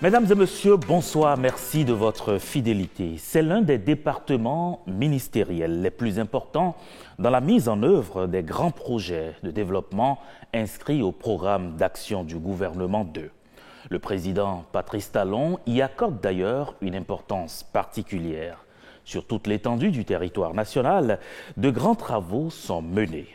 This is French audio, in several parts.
Mesdames et messieurs, bonsoir, merci de votre fidélité. C'est l'un des départements ministériels les plus importants dans la mise en œuvre des grands projets de développement inscrits au programme d'action du gouvernement 2. Le président Patrice Talon y accorde d'ailleurs une importance particulière. Sur toute l'étendue du territoire national, de grands travaux sont menés.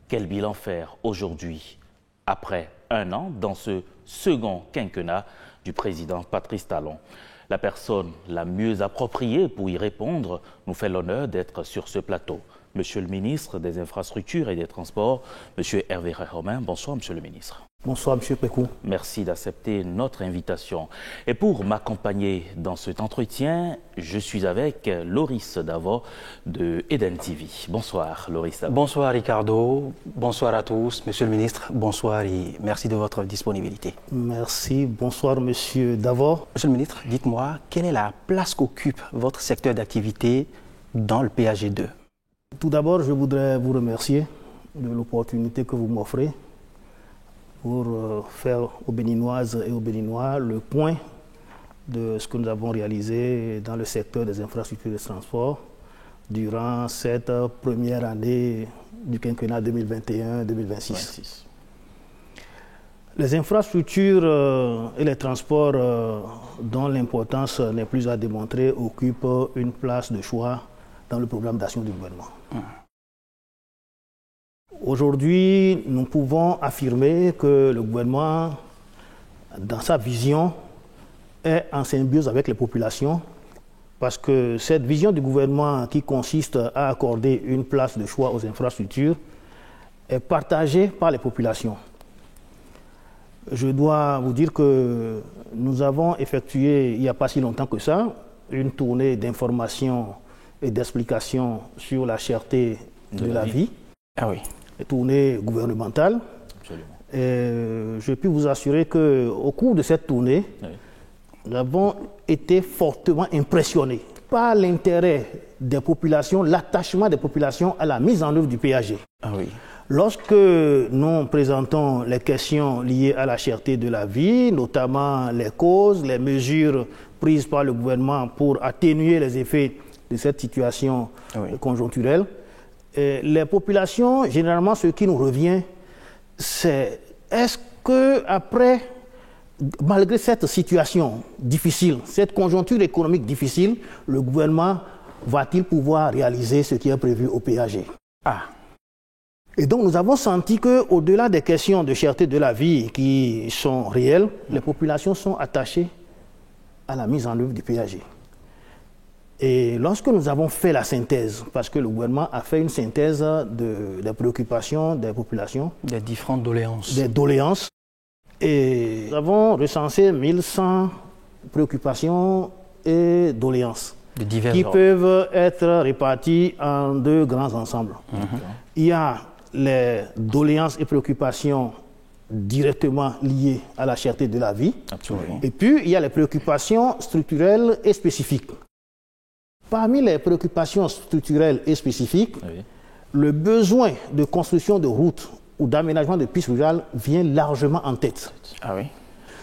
Quel bilan faire aujourd'hui, après un an, dans ce second quinquennat du président Patrice Talon? La personne la mieux appropriée pour y répondre nous fait l'honneur d'être sur ce plateau. Monsieur le ministre des Infrastructures et des Transports, Monsieur Hervé Romain. Bonsoir, Monsieur le ministre. Bonsoir, Monsieur Pécou. Merci d'accepter notre invitation. Et pour m'accompagner dans cet entretien, je suis avec Loris Davot de Eden TV. Bonsoir, Loris Davot. Bonsoir, Ricardo. Bonsoir à tous. Monsieur le ministre, bonsoir et merci de votre disponibilité. Merci. Bonsoir, Monsieur Davot. Monsieur le ministre, dites-moi, quelle est la place qu'occupe votre secteur d'activité dans le PAG 2? Tout d'abord, je voudrais vous remercier de l'opportunité que vous m'offrez pour faire aux Béninoises et aux Béninois le point de ce que nous avons réalisé dans le secteur des infrastructures de transport durant cette première année du quinquennat 2021-2026. Les infrastructures et les transports dont l'importance n'est plus à démontrer occupent une place de choix dans le programme d'action du gouvernement. Aujourd'hui, nous pouvons affirmer que le gouvernement, dans sa vision, est en symbiose avec les populations, parce que cette vision du gouvernement qui consiste à accorder une place de choix aux infrastructures est partagée par les populations. Je dois vous dire que nous avons effectué, il n'y a pas si longtemps que ça, une tournée d'information et d'explication sur la cherté de la vie. Ah oui. Tournée gouvernementale. Absolument. Et je puis vous assurer qu'au cours de cette tournée, oui, nous avons été fortement impressionnés par l'intérêt des populations, l'attachement des populations à la mise en œuvre du PAG. Ah oui. Lorsque nous présentons les questions liées à la cherté de la vie, notamment les causes, les mesures prises par le gouvernement pour atténuer les effets de cette situation conjoncturelle, et les populations, généralement, ce qui nous revient, c'est est-ce que après, malgré cette situation difficile, cette conjoncture économique difficile, le gouvernement va-t-il pouvoir réaliser ce qui est prévu au PAG? Et donc nous avons senti qu'au-delà des questions de cherté de la vie qui sont réelles, les populations sont attachées à la mise en œuvre du PAG. Et lorsque nous avons fait la synthèse, parce que le gouvernement a fait une synthèse des préoccupations des populations, des différentes doléances. Des doléances. Et nous avons recensé 1100 préoccupations et doléances qui peuvent être réparties en deux grands ensembles. Il y a les doléances et préoccupations directement liées à la cherté de la vie. Absolument. Et puis, il y a les préoccupations structurelles et spécifiques. Parmi les préoccupations structurelles et spécifiques, le besoin de construction de routes ou d'aménagement de pistes rurales vient largement en tête.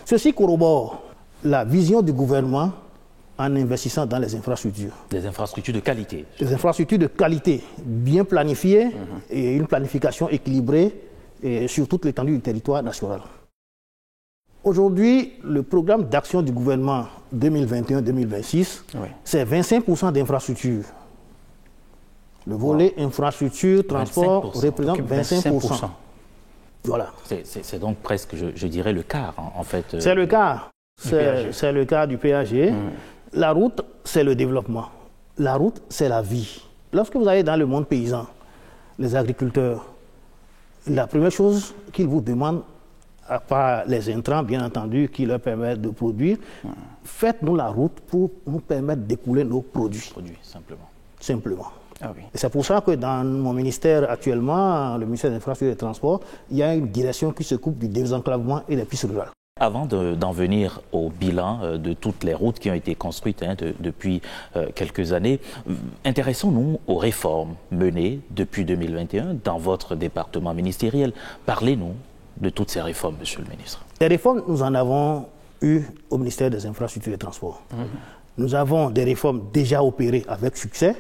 Ceci corrobore la vision du gouvernement en investissant dans les infrastructures. Des infrastructures de qualité. Des infrastructures de qualité, bien planifiées et une planification équilibrée et sur toute l'étendue du territoire national. Aujourd'hui, le programme d'action du gouvernement 2021-2026, c'est 25% d'infrastructures. Le volet infrastructure, transport représente 25%. Voilà. C'est donc presque, je dirais, le quart, en fait. C'est le quart. C'est le quart du PAG. La route, c'est le développement. La route, c'est la vie. Lorsque vous allez dans le monde paysan, les agriculteurs, la première chose qu'ils vous demandent, à part les intrants, bien entendu, qui leur permettent de produire, faites-nous la route pour nous permettre d'écouler nos produits. Simplement. Et c'est pour ça que dans mon ministère actuellement, le ministère des Infrastructures et des Transports, il y a une direction qui s'occupe du désenclavement et des pistes rurales. Avant d'en venir au bilan de toutes les routes qui ont été construites depuis quelques années, intéressons-nous aux réformes menées depuis 2021 dans votre département ministériel. Parlez-nous de toutes ces réformes, Monsieur le ministre. Les réformes, nous en avons eu au ministère des Infrastructures et des Transports. Nous avons des réformes déjà opérées avec succès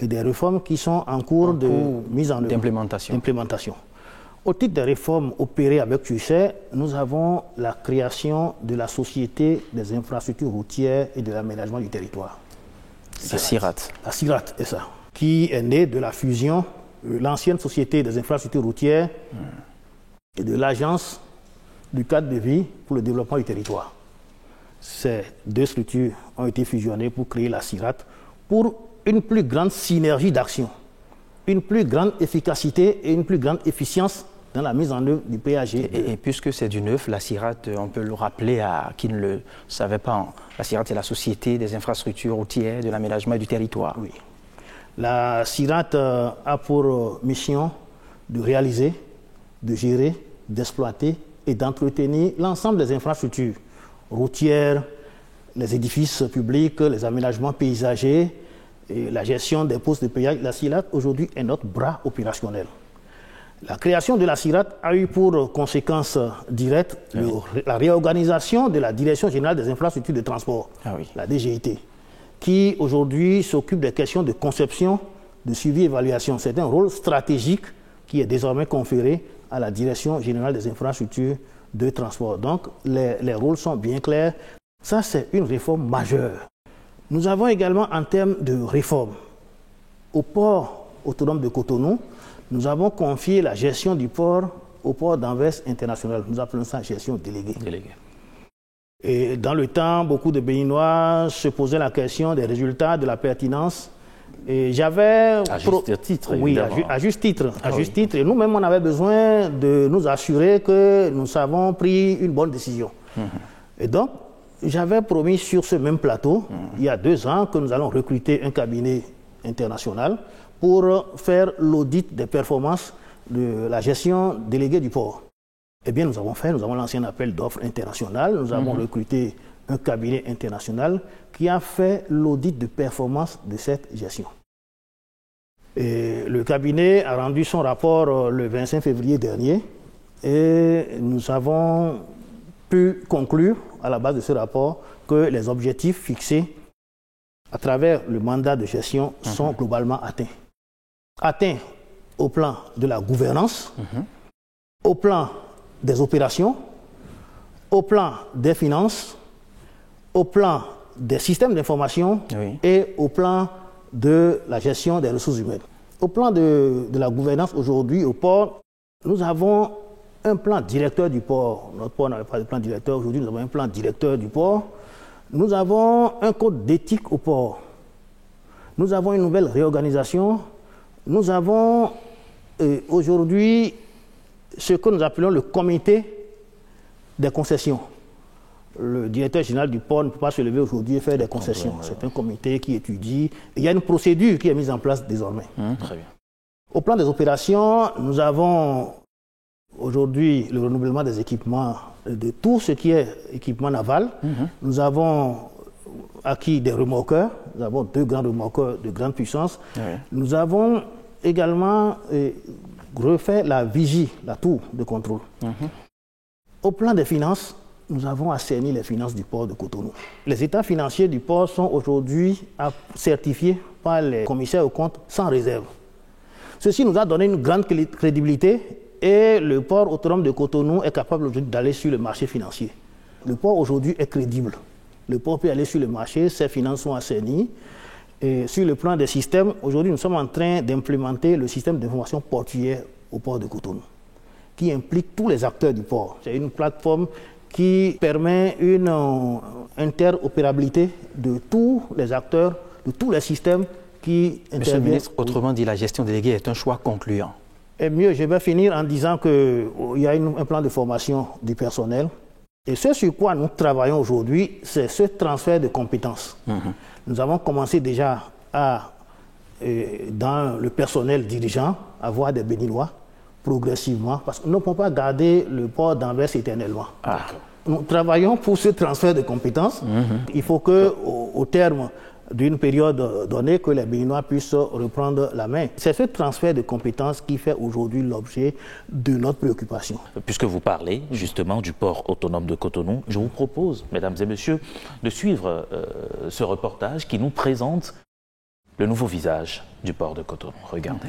et des réformes qui sont en cours de mise en œuvre. D'implémentation. Au titre des réformes opérées avec succès, nous avons la création de la Société des infrastructures routières et de l'aménagement du territoire. La CIRAT. La CIRAT, c'est ça. Qui est née de la fusion de l'ancienne Société des infrastructures routières et de l'Agence du cadre de vie pour le développement du territoire. Ces deux structures ont été fusionnées pour créer la CIRAT pour une plus grande synergie d'action, une plus grande efficacité et une plus grande efficience dans la mise en œuvre du PAG. Et puisque c'est du neuf, la CIRAT, on peut le rappeler à qui ne le savait pas, la CIRAT est la Société des infrastructures routières, de l'aménagement et du territoire. Oui. La CIRAT a pour mission de réaliser, de gérer, d'exploiter et d'entretenir l'ensemble des infrastructures routières, les édifices publics, les aménagements paysagers, et la gestion des postes de péage. La CIRAT aujourd'hui est notre bras opérationnel. La création de la CIRAT a eu pour conséquence directe la réorganisation de la Direction générale des infrastructures de transport, la DGIT, qui aujourd'hui s'occupe des questions de conception, de suivi et évaluation. C'est un rôle stratégique qui est désormais conféré à la Direction générale des infrastructures de transport. Donc les rôles sont bien clairs. Ça, c'est une réforme majeure. Nous avons également, en termes de réforme, au port autonome de Cotonou, nous avons confié la gestion du port au port d'Anvers International. Nous appelons ça gestion déléguée. Et dans le temps, beaucoup de Béninois se posaient la question des résultats, de la pertinence. Et j'avais... À juste titre, évidemment. Oui, à juste titre. Juste titre. Et nous-mêmes, on avait besoin de nous assurer que nous avons pris une bonne décision. Et donc, j'avais promis sur ce même plateau, il y a 2 ans, que nous allons recruter un cabinet international pour faire l'audit des performances de la gestion déléguée du port. Eh bien, nous avons lancé un appel d'offres international, nous avons recruté un cabinet international qui a fait l'audit de performance de cette gestion. Et le cabinet a rendu son rapport le 25 février dernier et nous avons pu conclure à la base de ce rapport que les objectifs fixés à travers le mandat de gestion sont globalement atteints. Atteints au plan de la gouvernance, au plan des opérations, au plan des finances, au plan des systèmes d'information et au plan de la gestion des ressources humaines. Au plan de la gouvernance aujourd'hui au port, nous avons un plan directeur du port. Notre port n'avait pas de plan directeur. Aujourd'hui, nous avons un plan directeur du port. Nous avons un code d'éthique au port. Nous avons une nouvelle réorganisation. Nous avons aujourd'hui ce que nous appelons le comité des concessions. Le directeur général du port ne peut pas se lever aujourd'hui et faire des concessions. C'est un comité qui étudie. Il y a une procédure qui est mise en place désormais. Très bien. Au plan des opérations, nous avons aujourd'hui le renouvellement des équipements, de tout ce qui est équipement naval. Nous avons acquis des remorqueurs. Nous avons 2 grands remorqueurs de grande puissance. Nous avons également refait la vigie, la tour de contrôle. Au plan des finances, nous avons assaini les finances du port de Cotonou. Les états financiers du port sont aujourd'hui certifiés par les commissaires aux comptes sans réserve. Ceci nous a donné une grande crédibilité et le port autonome de Cotonou est capable aujourd'hui d'aller sur le marché financier. Le port aujourd'hui est crédible. Le port peut aller sur le marché, ses finances sont assainies. Et sur le plan des systèmes, aujourd'hui nous sommes en train d'implémenter le système d'information portuaire au port de Cotonou, qui implique tous les acteurs du port. C'est une plateforme qui permet une interopérabilité de tous les acteurs, de tous les systèmes qui interviennent. Monsieur le ministre, autrement dit, la gestion déléguée est un choix concluant. Et mieux, je vais finir en disant qu'il y a un plan de formation du personnel. Et ce sur quoi nous travaillons aujourd'hui, c'est ce transfert de compétences. Nous avons commencé déjà à, dans le personnel dirigeant, à avoir des Béninois progressivement, parce que nous ne pouvons pas garder le port d'Anvers éternellement. Nous travaillons pour ce transfert de compétences. Il faut qu'au terme d'une période donnée que les Béninois puissent reprendre la main. C'est ce transfert de compétences qui fait aujourd'hui l'objet de notre préoccupation. Puisque vous parlez justement du port autonome de Cotonou, je vous propose, mesdames et messieurs, de suivre ce reportage qui nous présente le nouveau visage du port de Cotonou. Regardez.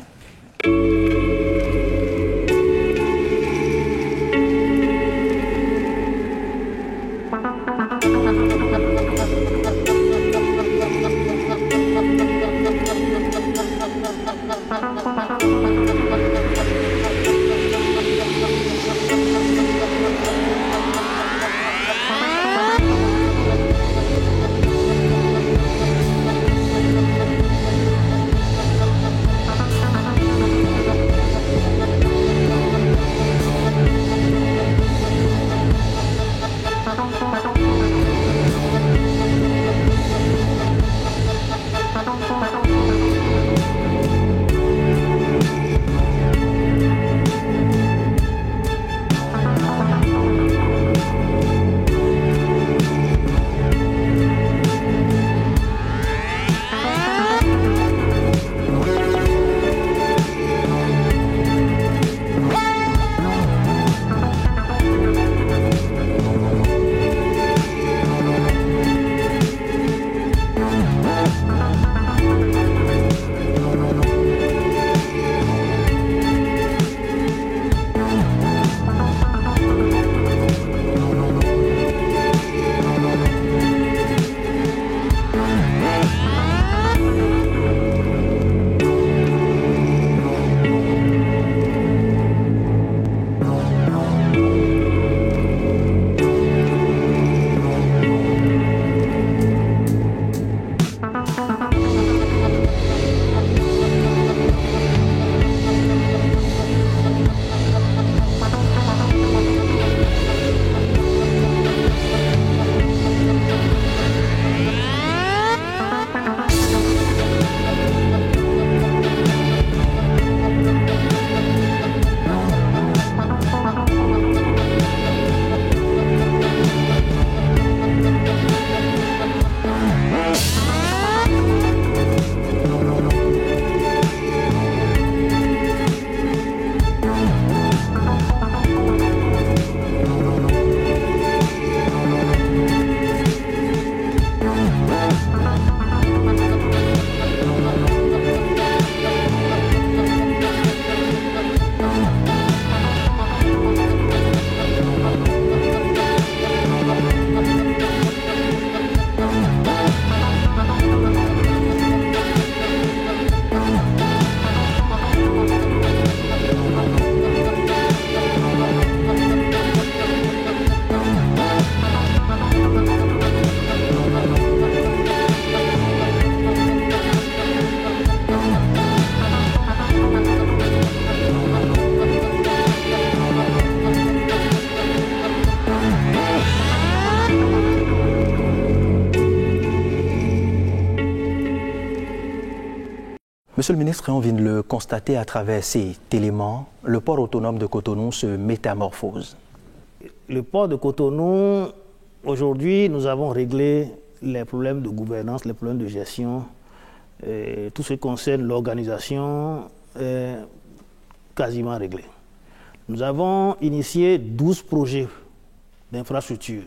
Monsieur le ministre, on vient de le constater à travers cet élément, le port autonome de Cotonou se métamorphose. Le port de Cotonou, aujourd'hui, nous avons réglé les problèmes de gouvernance, les problèmes de gestion, tout ce qui concerne l'organisation est quasiment réglé. Nous avons initié 12 projets d'infrastructure.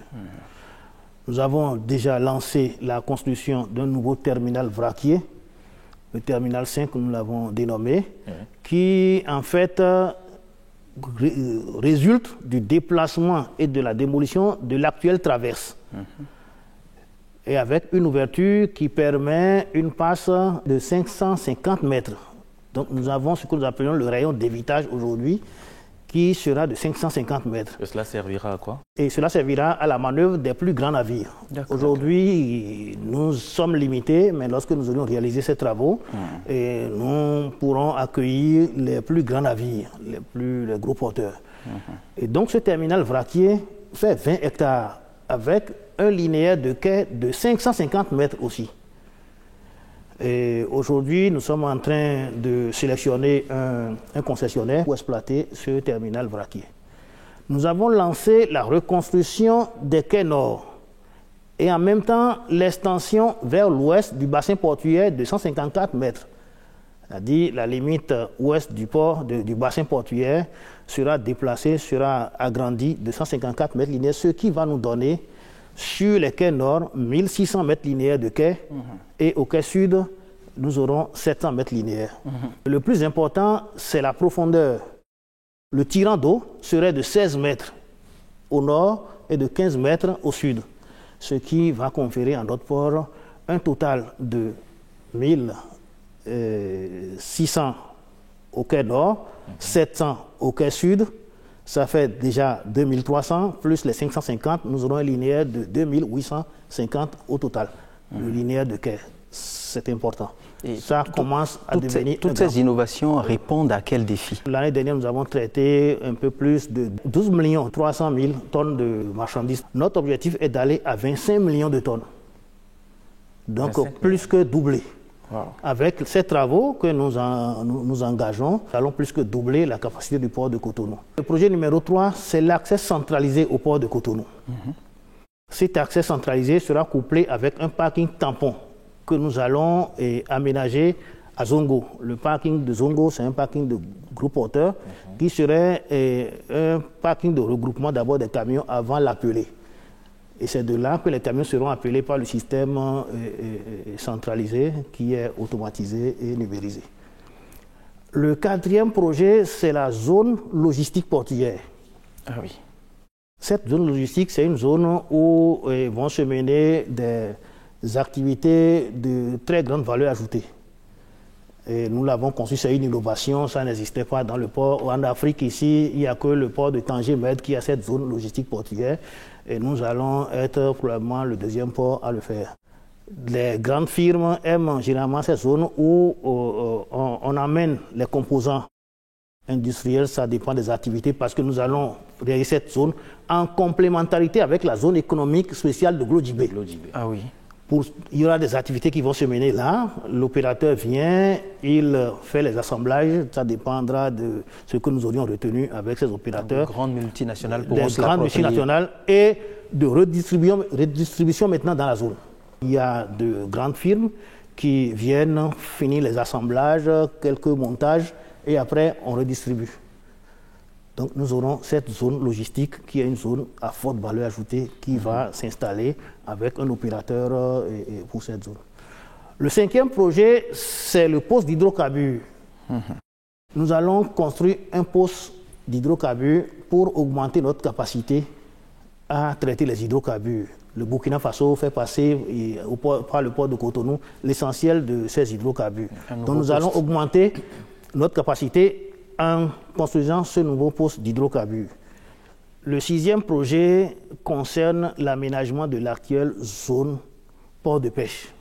Nous avons déjà lancé la construction d'un nouveau terminal vraquier, le terminal 5, nous l'avons dénommé, qui en fait résulte du déplacement et de la démolition de l'actuelle traverse. Et avec une ouverture qui permet une passe de 550 mètres. Donc nous avons ce que nous appelons le rayon d'évitage aujourd'hui, qui sera de 550 mètres. Et cela servira à quoi? Et cela servira à la manœuvre des plus grands navires. Aujourd'hui, nous sommes limités, mais lorsque nous aurons réalisé ces travaux, nous pourrons accueillir les plus grands navires, les gros porteurs. Et donc ce terminal vraquier fait 20 hectares avec un linéaire de quai de 550 mètres aussi. Et aujourd'hui, nous sommes en train de sélectionner un concessionnaire pour exploiter ce terminal vraquier. Nous avons lancé la reconstruction des quais nord et en même temps l'extension vers l'ouest du bassin portuaire de 154 mètres. C'est-à-dire la limite ouest du port, du bassin portuaire sera déplacée, sera agrandie de 154 mètres linéaires, ce qui va nous donner sur les quais nord 1600 mètres linéaires de quais et au quai sud nous aurons 700 mètres linéaires. Le plus important, c'est la profondeur. Le tirant d'eau serait de 16 mètres au nord et de 15 mètres au sud, ce qui va conférer à notre port un total de 1600 au quai nord, 700 au quai sud. Ça fait déjà 2300, plus les 550, nous aurons un linéaire de 2850 au total. Le linéaire de quai, c'est important. Et ça commence à devenir... Toutes ces innovations répondent à quel défi? L'année dernière, nous avons traité un peu plus de 12 300 000 tonnes de marchandises. Notre objectif est d'aller à 25 millions de tonnes. Donc plus que doubler. Wow. Avec ces travaux que nous engageons, nous allons plus que doubler la capacité du port de Cotonou. Le projet numéro 3, c'est l'accès centralisé au port de Cotonou. Cet accès centralisé sera couplé avec un parking tampon que nous allons aménager à Zongo. Le parking de Zongo, c'est un parking de gros porteurs qui serait un parking de regroupement d'abord des camions avant l'appelé. Et c'est de là que les camions seront appelés par le système centralisé qui est automatisé et numérisé. Le quatrième projet, c'est la zone logistique portuaire. Ah oui. Cette zone logistique, c'est une zone où vont se mener des activités de très grande valeur ajoutée. Et nous l'avons conçu, c'est une innovation, ça n'existait pas dans le port. En Afrique, ici, il n'y a que le port de Tanger-Med qui a cette zone logistique portuaire. Et nous allons être probablement le deuxième port à le faire. Les grandes firmes aiment généralement ces zones où on amène les composants industriels, ça dépend des activités, parce que nous allons réaliser cette zone en complémentarité avec la zone économique spéciale de Glodjibé. Ah oui. Il y aura des activités qui vont se mener là. L'opérateur vient, il fait les assemblages. Ça dépendra de ce que nous aurions retenu avec ces opérateurs. Des grandes multinationales pour des grandes multinationales et de redistribution maintenant dans la zone. Il y a de grandes firmes qui viennent finir les assemblages, quelques montages et après on redistribue. Donc nous aurons cette zone logistique qui est une zone à forte valeur ajoutée qui va s'installer avec un opérateur pour cette zone. Le cinquième projet, c'est le poste d'hydrocarbures. Nous allons construire un poste d'hydrocarbures pour augmenter notre capacité à traiter les hydrocarbures. Le Burkina Faso fait passer par le port de Cotonou l'essentiel de ces hydrocarbures. Donc nous allons augmenter notre capacité en construisant ce nouveau poste d'hydrocarbures. Le sixième projet concerne l'aménagement de l'actuelle zone port de pêche.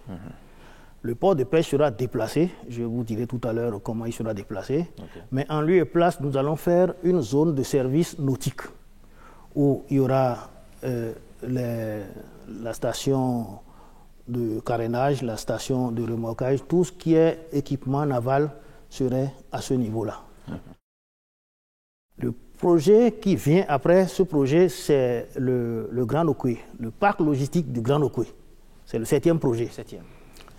Le port de pêche sera déplacé, je vous dirai tout à l'heure comment il sera déplacé, mais en lieu et place, nous allons faire une zone de service nautique où il y aura la station de carénage, la station de remorquage, tout ce qui est équipement naval serait à ce niveau-là. Le projet qui vient après ce projet, c'est le Grand Okoué, le parc logistique du Grand Okoué. C'est le septième projet.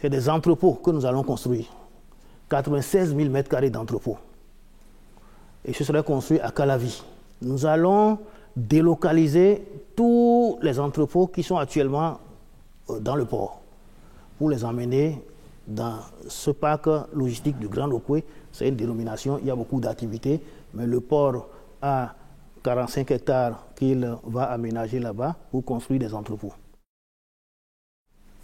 C'est des entrepôts que nous allons construire. 96 000 m² d'entrepôts. Et ce serait construit à Calavi. Nous allons délocaliser tous les entrepôts qui sont actuellement dans le port pour les emmener dans ce parc logistique du Grand Okoué. C'est une dénomination, il y a beaucoup d'activités, mais le port a 45 hectares qu'il va aménager là-bas pour construire des entrepôts.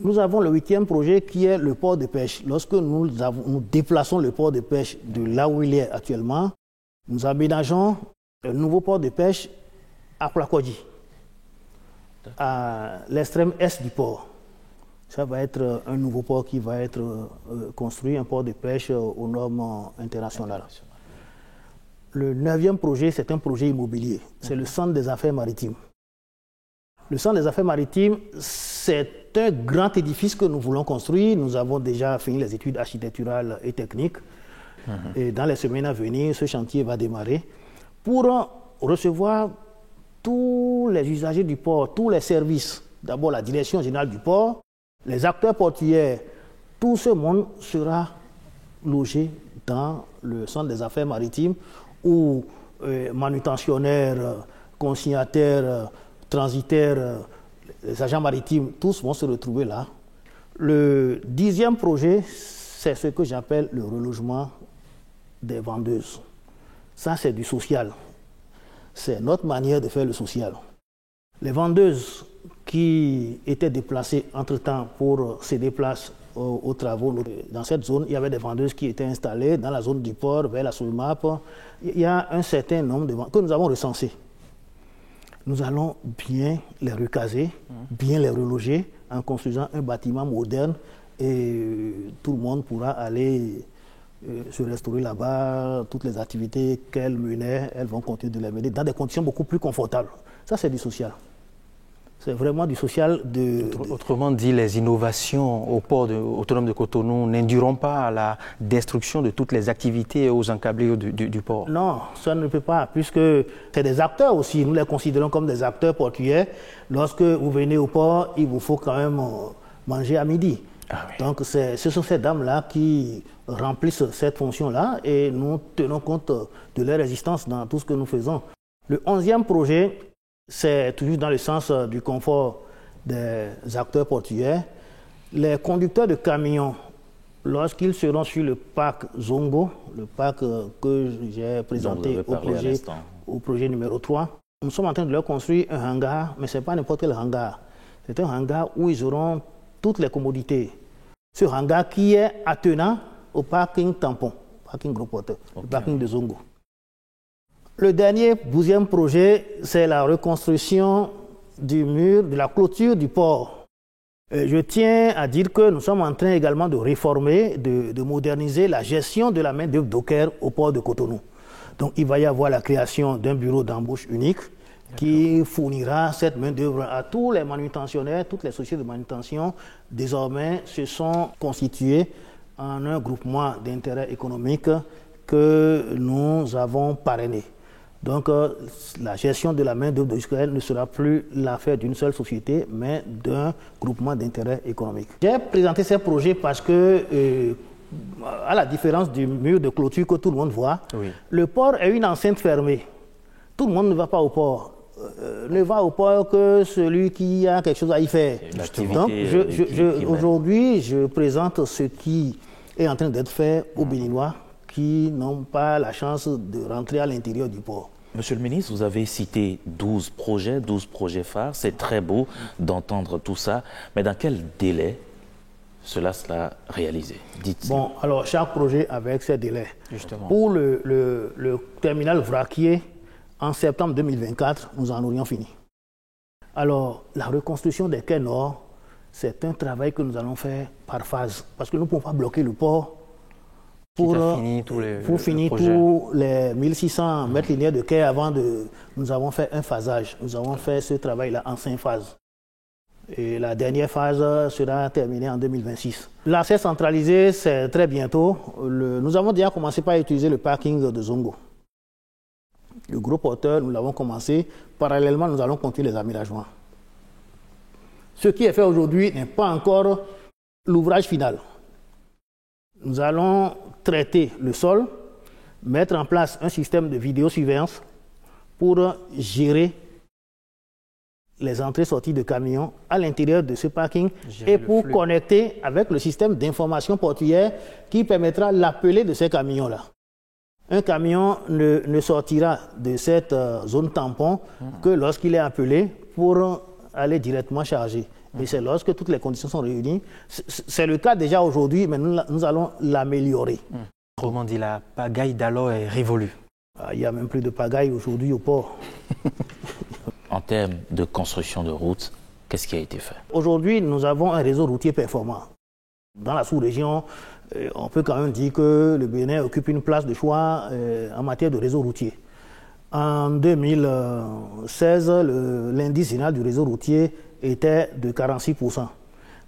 Nous avons le huitième projet qui est le port de pêche. Lorsque nous déplaçons le port de pêche de là où il est actuellement, nous aménageons un nouveau port de pêche à Plakodji, à l'extrême est du port. Ça va être un nouveau port qui va être construit, un port de pêche aux normes internationales. Le neuvième projet, c'est un projet immobilier. C'est le Centre des affaires maritimes. Le Centre des affaires maritimes, c'est un grand édifice que nous voulons construire. Nous avons déjà fini les études architecturales et techniques. Et dans les semaines à venir, ce chantier va démarrer pour recevoir tous les usagers du port, tous les services d'abord la direction générale du port, les acteurs portuaires, tout ce monde sera logé dans le centre des affaires maritimes où manutentionnaires, consignataires, transitaires, les agents maritimes, tous vont se retrouver là. Le 10e projet, c'est ce que j'appelle le relogement des vendeuses. Ça, c'est du social. C'est notre manière de faire le social. Les vendeuses qui étaient déplacées entre-temps pour céder place aux travaux, dans cette zone, il y avait des vendeuses qui étaient installées dans la zone du port, vers la Solmap. Il y a un certain nombre de vendeuses que nous avons recensés. Nous allons bien les recaser, bien les reloger en construisant un bâtiment moderne et tout le monde pourra aller se restaurer là-bas. Toutes les activités qu'elles menaient, elles vont continuer de les mener dans des conditions beaucoup plus confortables. Ça, c'est du social. C'est vraiment du social Autrement dit, les innovations au port autonome de Cotonou n'induiront pas à la destruction de toutes les activités aux encablés du port? Non, ça ne peut pas, puisque c'est des acteurs aussi. Nous les considérons comme des acteurs portuaires. Lorsque vous venez au port, il vous faut quand même manger à midi. Ah oui. Donc, ce sont ces dames-là qui remplissent cette fonction-là et nous tenons compte de leur résistance dans tout ce que nous faisons. Le 11e projet, c'est toujours dans le sens du confort des acteurs portuaires. Les conducteurs de camions, lorsqu'ils seront sur le parc Zongo, le parc que j'ai présenté au projet numéro 3, nous sommes en train de leur construire un hangar, mais ce n'est pas n'importe quel hangar. C'est un hangar où ils auront toutes les commodités. Ce hangar qui est attenant au parking tampon, parking gros porteur, le parking de Zongo. Le dernier, 12e projet, c'est la reconstruction du mur, de la clôture du port. Je tiens à dire que nous sommes en train également de réformer, de moderniser la gestion de la main-d'œuvre docker au port de Cotonou. Donc il va y avoir la création d'un bureau d'embauche unique qui fournira cette main-d'œuvre à tous les manutentionnaires, toutes les sociétés de manutention. Désormais, se sont constitués en un groupement d'intérêt économique que nous avons parrainé. Donc, la gestion de la main-d'œuvre d'Israël ne sera plus l'affaire d'une seule société, mais d'un groupement d'intérêt économique. J'ai présenté ces projets parce que, à la différence du mur de clôture que tout le monde voit, le port est une enceinte fermée. Tout le monde ne va pas au port. Ne va au port que celui qui a quelque chose à y faire. Donc, aujourd'hui, je présente ce qui est en train d'être fait aux Béninois qui n'ont pas la chance de rentrer à l'intérieur du port. Monsieur le ministre, vous avez cité 12 projets phares. C'est très beau d'entendre tout ça. Mais dans quel délai cela sera réalisé? Dites-nous. Bon, alors chaque projet avec ses délais. Justement. Pour le terminal vraquier, en septembre 2024, nous en aurions fini. Alors, la reconstruction des quais nord, c'est un travail que nous allons faire par phase. Parce que nous ne pouvons pas bloquer le port pour finir tous les 1600 mètres linéaires de quai avant de... Nous avons fait un phasage. Nous avons fait ce travail-là en 5 phases. Et la dernière phase sera terminée en 2026. L'accès centralisé, c'est très bientôt. Nous avons déjà commencé par utiliser le parking de Zongo. Le gros porteur, nous l'avons commencé. Parallèlement, nous allons continuer les aménagements. Ce qui est fait aujourd'hui n'est pas encore l'ouvrage final. Nous allons traiter le sol, mettre en place un système de vidéosurveillance pour gérer les entrées-sorties de camions à l'intérieur de ce parking et pour connecter avec le système d'information portuaire qui permettra l'appeler de ces camions-là. Un camion ne sortira de cette zone tampon que lorsqu'il est appelé pour aller directement charger. Et c'est lorsque toutes les conditions sont réunies. C'est le cas déjà aujourd'hui, mais nous allons l'améliorer. Autrement dit, la pagaille d'alors est révolue. Il n'y a même plus de pagaille aujourd'hui au port. En termes de construction de routes, qu'est-ce qui a été fait? Aujourd'hui, nous avons un réseau routier performant. Dans la sous-région, on peut quand même dire que le Bénin occupe une place de choix en matière de réseau routier. En 2016, l'indice général du réseau routier était de 46%.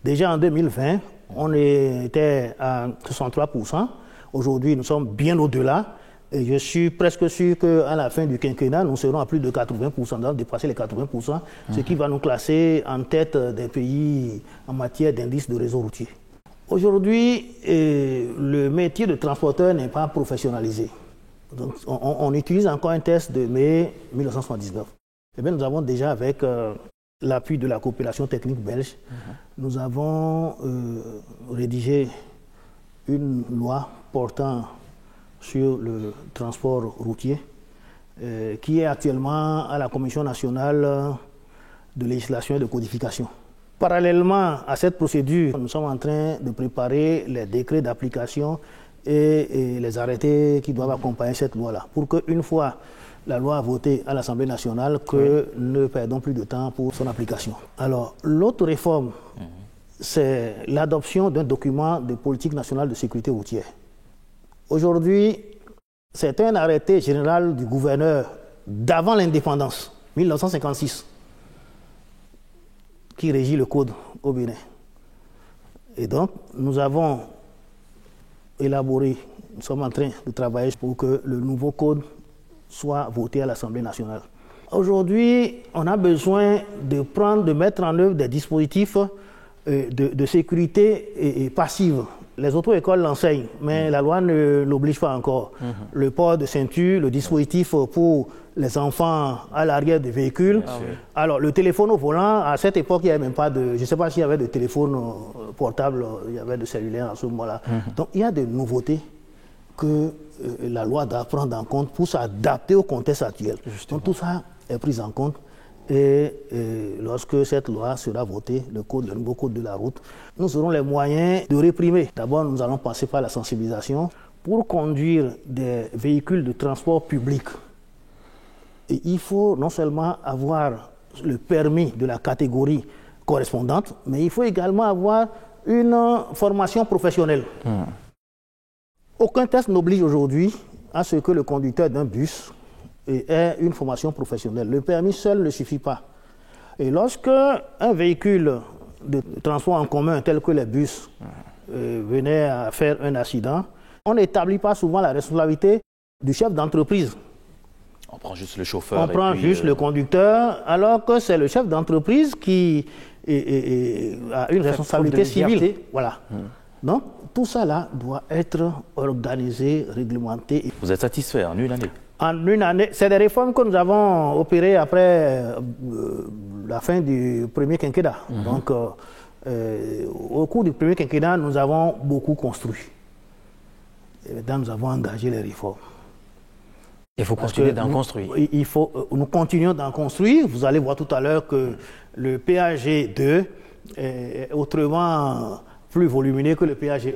Déjà en 2020, on était à 63%. Aujourd'hui, nous sommes bien au-delà Et je suis presque sûr qu'à la fin du quinquennat, nous serons à plus de 80%, nous allons dépasser les 80%, ce qui va nous classer en tête des pays en matière d'indice de réseau routier. Aujourd'hui, le métier de transporteur n'est pas professionnalisé. Donc, on utilise encore un test de mai 1979. Eh bien, nous avons déjà, avec l'appui de la coopération technique belge, nous avons rédigé une loi portant sur le transport routier qui est actuellement à la Commission nationale de législation et de codification. Parallèlement à cette procédure, nous sommes en train de préparer les décrets d'application et les arrêtés qui doivent accompagner cette loi-là, pour qu'une fois la loi votée à l'Assemblée nationale, que ne perdons plus de temps pour son application. Alors, l'autre réforme, c'est l'adoption d'un document de politique nationale de sécurité routière. Aujourd'hui, c'est un arrêté général du gouverneur d'avant l'indépendance, 1956, qui régit le code au Bénin. Et donc, nous avons élaboré, nous sommes en train de travailler pour que le nouveau code soit voté à l'Assemblée nationale. Aujourd'hui, on a besoin de mettre en œuvre des dispositifs de sécurité passive. Les auto-écoles l'enseignent, mais la loi ne l'oblige pas encore. Le port de ceinture, le dispositif pour les enfants à l'arrière des véhicules. Alors, le téléphone au volant, à cette époque, il n'y avait même pas de... Je ne sais pas s'il y avait de téléphone portable, il y avait de cellulaire à ce moment-là. Donc, il y a des nouveautés que la loi doit prendre en compte pour s'adapter au contexte actuel. Justement. Donc, tout ça est pris en compte. Et lorsque cette loi sera votée, le nouveau code de la route, nous aurons les moyens de réprimer. D'abord, nous allons passer par la sensibilisation. Pour conduire des véhicules de transport public, et il faut non seulement avoir le permis de la catégorie correspondante, mais il faut également avoir une formation professionnelle. Aucun test n'oblige aujourd'hui à ce que le conducteur d'un bus ait une formation professionnelle. Le permis seul ne suffit pas. Et lorsque un véhicule de transport en commun tel que les bus venait à faire un accident, on n'établit pas souvent la responsabilité du chef d'entreprise. On prend juste le chauffeur. On prend juste le conducteur, alors que c'est le chef d'entreprise qui a une responsabilité civile. Voilà. Donc, tout ça là doit être organisé, réglementé. Vous êtes satisfait en une année? En une année, c'est des réformes que nous avons opérées après la fin du premier quinquennat. Donc, au cours du premier quinquennat, nous avons beaucoup construit. Et maintenant, nous avons engagé les réformes. Il faut continuer d'en construire. Nous continuons d'en construire. Vous allez voir tout à l'heure que le PAG2 est autrement plus volumineux que le PAG1.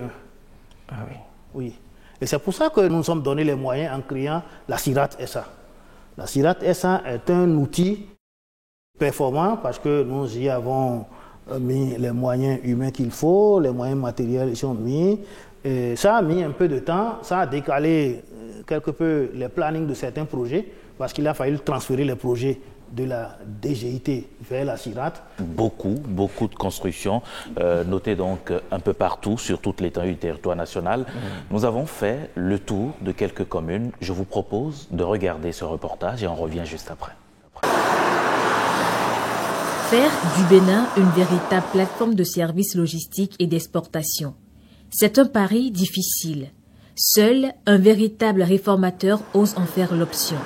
Ah oui. Oui. Et c'est pour ça que nous nous sommes donné les moyens en créant la CIRAT SA. La CIRAT SA est un outil performant parce que nous y avons mis les moyens humains qu'il faut, les moyens matériels y sont mis. Et ça a mis un peu de temps, ça a décalé quelque peu les plannings de certains projets parce qu'il a fallu transférer les projets de la DGIT vers la CIRAT. Beaucoup de constructions, notées donc un peu partout, sur toute l'étendue du territoire national. Nous avons fait le tour de quelques communes. Je vous propose de regarder ce reportage et on revient juste après. Faire du Bénin une véritable plateforme de services logistiques et d'exportation. C'est un pari difficile. Seul un véritable réformateur ose en faire l'option.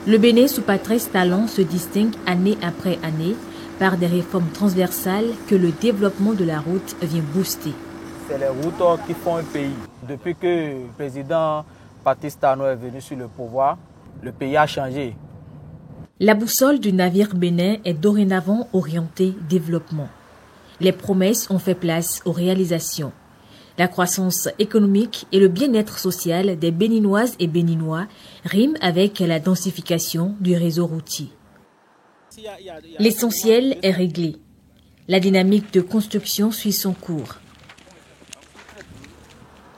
Le Bénin sous Patrice Talon se distingue année après année par des réformes transversales que le développement de la route vient booster. C'est les routes qui font un pays. Depuis que le président Patrice Talon est venu sur le pouvoir, le pays a changé. La boussole du navire Bénin est dorénavant orientée développement. Les promesses ont fait place aux réalisations. La croissance économique et le bien-être social des Béninoises et Béninois riment avec la densification du réseau routier. L'essentiel est réglé. La dynamique de construction suit son cours.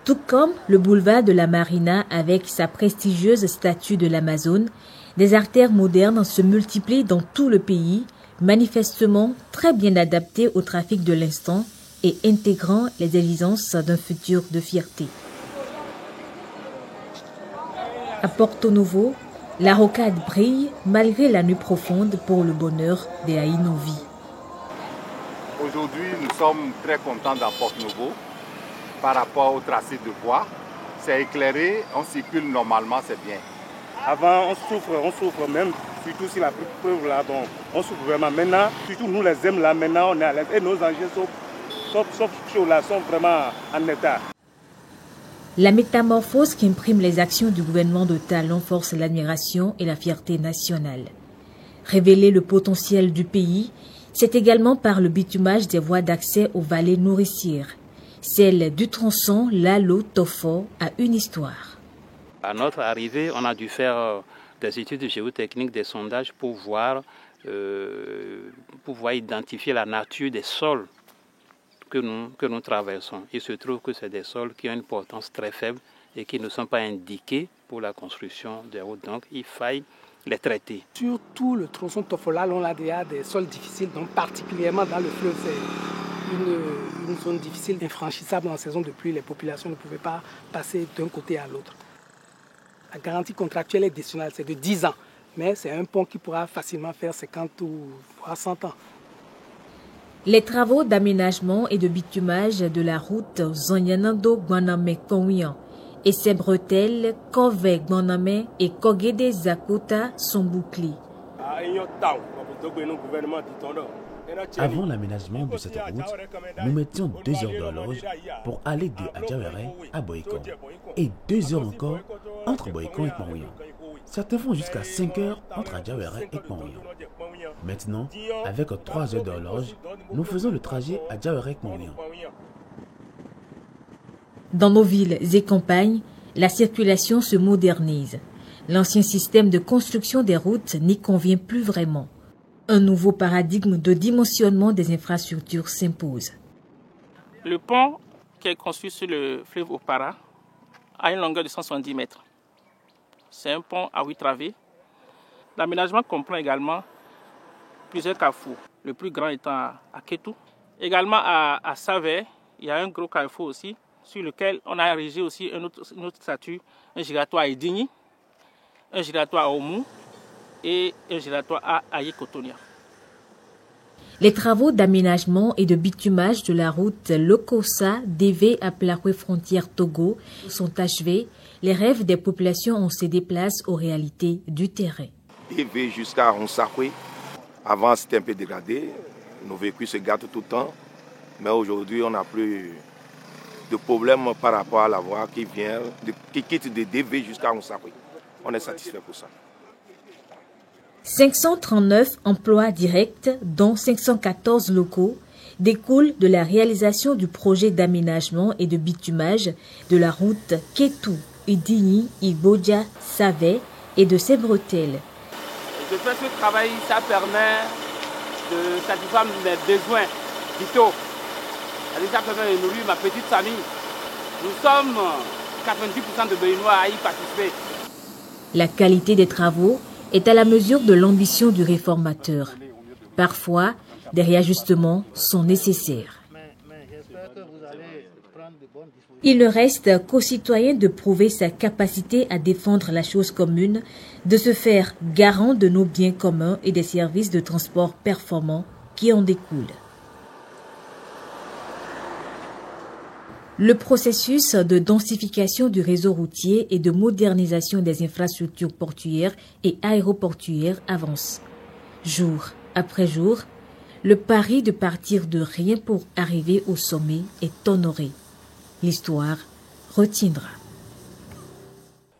Tout comme le boulevard de la Marina avec sa prestigieuse statue de l'Amazone, des artères modernes se multiplient dans tout le pays, manifestement très bien adaptées au trafic de l'instant et intégrant les exigences d'un futur de fierté. À Porto Novo, la rocade brille malgré la nuit profonde pour le bonheur des Aïnovi. Aujourd'hui, nous sommes très contents d'à Porto Novo par rapport au tracé de voie. C'est éclairé, on circule normalement, c'est bien. Avant, on souffre même, surtout si la preuve là, bon, on souffre vraiment. Maintenant, surtout nous les aime là, maintenant on est à l'aise. Et nos engins sauf chauds là, sont vraiment en état. La métamorphose qui imprime les actions du gouvernement de Talon force l'admiration et la fierté nationale. Révéler le potentiel du pays, c'est également par le bitumage des voies d'accès aux vallées nourricières. Celle du tronçon Lalo-Tofo a une histoire. À notre arrivée, on a dû faire des études géotechniques, des sondages pour pouvoir identifier la nature des sols que nous traversons. Il se trouve que c'est des sols qui ont une portance très faible et qui ne sont pas indiqués pour la construction des routes. Donc il faille les traiter. Sur tout le tronçon Tofolal, on a déjà des sols difficiles, donc particulièrement dans le fleuve, c'est une zone difficile, infranchissable en saison de pluie. Les populations ne pouvaient pas passer d'un côté à l'autre. La garantie contractuelle est décennale, c'est de 10 ans, mais c'est un pont qui pourra facilement faire 50 ou 100 ans. Les travaux d'aménagement et de bitumage de la route Zonyanando-Guaname-Konwian et ses bretelles Kove-Guaname et Kogede-Zakota sont bouclés. Avant l'aménagement de cette route, nous mettions 2 heures d'horloge pour aller de Adjawere à Boycon et 2 heures encore entre Boycon et Kmawuyan. Certains font jusqu'à 5 heures entre Adjawere et Kmawuyan. Maintenant, avec 3 heures d'horloge, nous faisons le trajet Adjawere et Kmawuyan. Dans nos villes et campagnes, la circulation se modernise. L'ancien système de construction des routes n'y convient plus vraiment. Un nouveau paradigme de dimensionnement des infrastructures s'impose. Le pont qui est construit sur le fleuve Opara a une longueur de 170 mètres. C'est un pont à 8 travées. L'aménagement comprend également plusieurs carrefours, le plus grand étant à Ketou. Également à Savé, il y a un gros carrefour aussi, sur lequel on a érigé aussi une autre statue, un giratoire à Edigny, un giratoire à Omu et un giratoire à Ayekotonia. Les travaux d'aménagement et de bitumage de la route Lokosa-Deve à Plakwe frontière Togo sont achevés. Les rêves des populations ont cédé place aux réalités du terrain. Deve jusqu'à Onsakwe, avant c'était un peu dégradé, nos véhicules se gâtent tout le temps, mais aujourd'hui on n'a plus de problème par rapport à la voie qui quitte de Deve jusqu'à Onsakwe. On est satisfait pour ça. 539 emplois directs, dont 514 locaux, découlent de la réalisation du projet d'aménagement et de bitumage de la route Ketou, Edigny, Ibodia, Savé et de ses bretelles. De faire ce travail, ça permet de satisfaire mes besoins vitaux. Ça permet de nourrir ma petite famille. Nous sommes 90% de Béninois à y participer. La qualité des travaux est à la mesure de l'ambition du réformateur. Parfois, des réajustements sont nécessaires. Il ne reste qu'aux citoyens de prouver sa capacité à défendre la chose commune, de se faire garant de nos biens communs et des services de transport performants qui en découlent. Le processus de densification du réseau routier et de modernisation des infrastructures portuaires et aéroportuaires avance. Jour après jour, le pari de partir de rien pour arriver au sommet est honoré. L'histoire retiendra.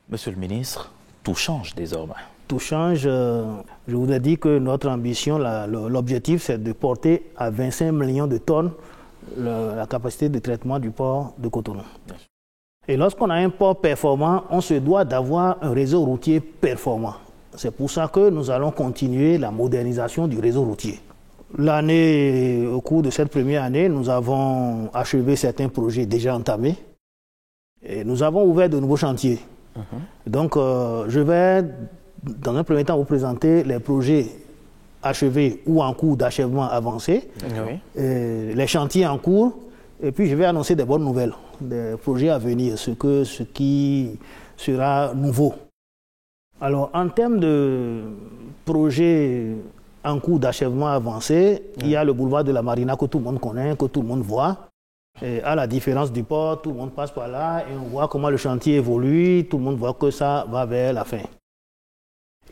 Monsieur le ministre, tout change désormais. Tout change. Je vous ai dit que notre ambition, l'objectif, c'est de porter à 25 millions de tonnes la capacité de traitement du port de Cotonou. Et lorsqu'on a un port performant, on se doit d'avoir un réseau routier performant. C'est pour ça que nous allons continuer la modernisation du réseau routier. Au cours de cette première année, nous avons achevé certains projets déjà entamés. Et nous avons ouvert de nouveaux chantiers. Donc, je vais, dans un premier temps, vous présenter les projets achevés ou en cours d'achèvement avancé, les chantiers en cours Et puis je vais annoncer des bonnes nouvelles, des projets à venir, ce qui sera nouveau. Alors en termes de projets en cours d'achèvement avancé, il y a le boulevard de la Marina que tout le monde connaît, que tout le monde voit. Et à la différence du port, tout le monde passe par là et on voit comment le chantier évolue, tout le monde voit que ça va vers la fin.